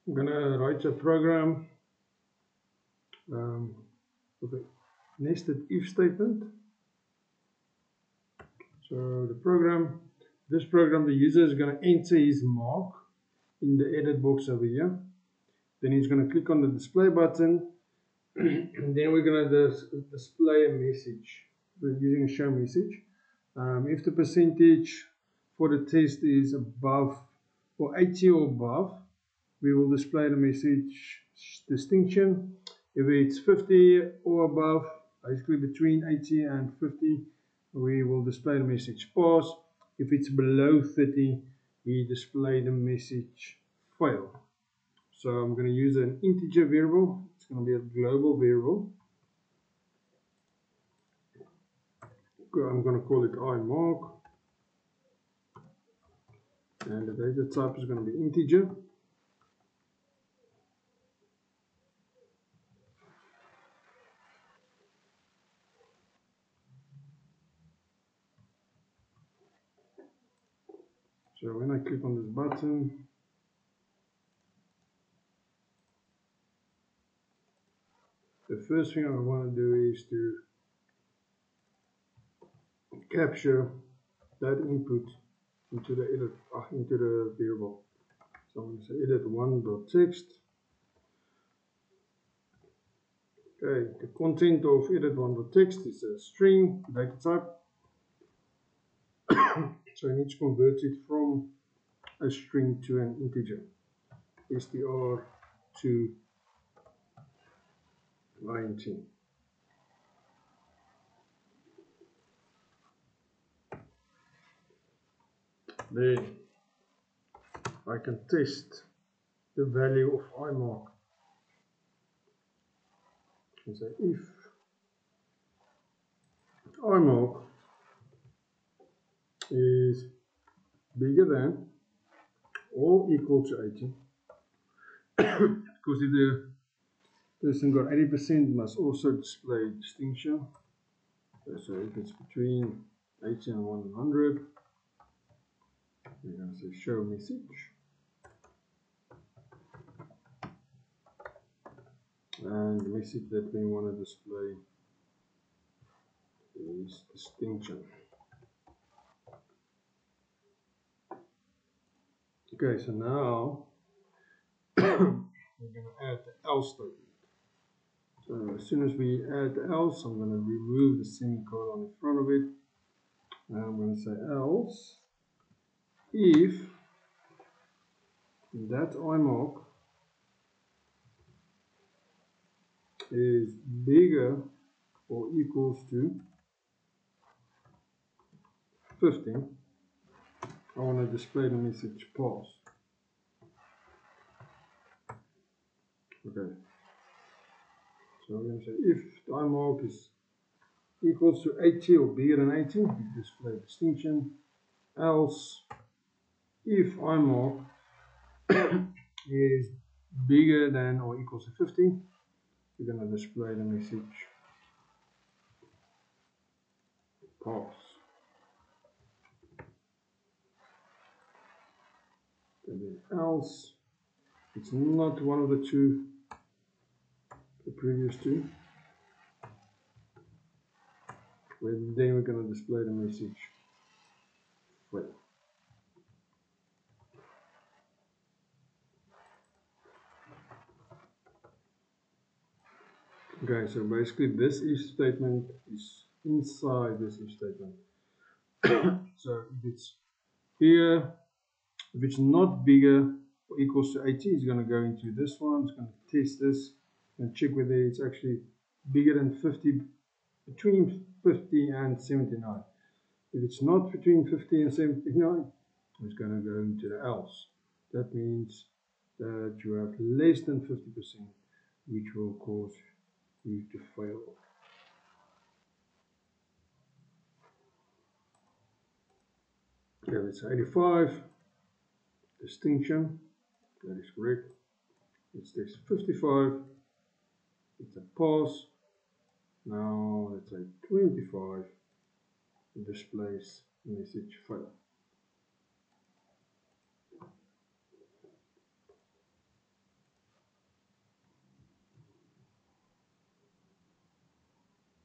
I'm gonna write a program with a nested if statement. So this program, the user is going to enter his mark in the edit box over here. Then he's going to click on the display button, and then we're going to display a message. We're using a show message. If the percentage for the test is above or 80 or above, we will display the message distinction. If it's 50 or above, basically between 80 and 50, we will display the message pass. If it's below 30, we display the message fail. So I'm going to use an integer variable. It's going to be a global variable. I'm going to call it iMark. And the data type is going to be integer. So when I click on this button, the first thing I want to do is to capture that input into the into the variable. So I'm going to say edit1.text. Okay, the content of edit1.text is a string data type. So I need to convert it from a string to an integer. str to int. Then I can test the value of iMark. And say if iMark is bigger than or equal to 80, because if the person got 80%, must also display distinction. So if it's between 80 and 100, we're going to say show message. And the message that we want to display is distinction. Okay, so now we're going to add the else statement. So as soon as we add the else, I'm going to remove the semicolon in front of it. And I'm going to say else if that iMark is bigger or equals to 50, I want to display the message pass. Okay. So we're going to say if the iMark is equals to 80 or bigger than 80, we display distinction. Else, if iMark is bigger than or equals to 50, we're going to display the message pass. And then else, it's not one of the two, the previous two. Then we're going to display the message fail. Okay, so basically this if statement is inside this if statement. So if it's here, if it's not bigger or equals to 80, it's going to go into this one. It's going to test this and check whether it's actually bigger than 50, between 50 and 79. If it's not between 50 and 79, it's going to go into the else. That means that you have less than 50%, which will cause you to fail. Okay, let's say 85, distinction, that is correct. It's text 55, it's a pass. Now let's say 25, it displays message fail.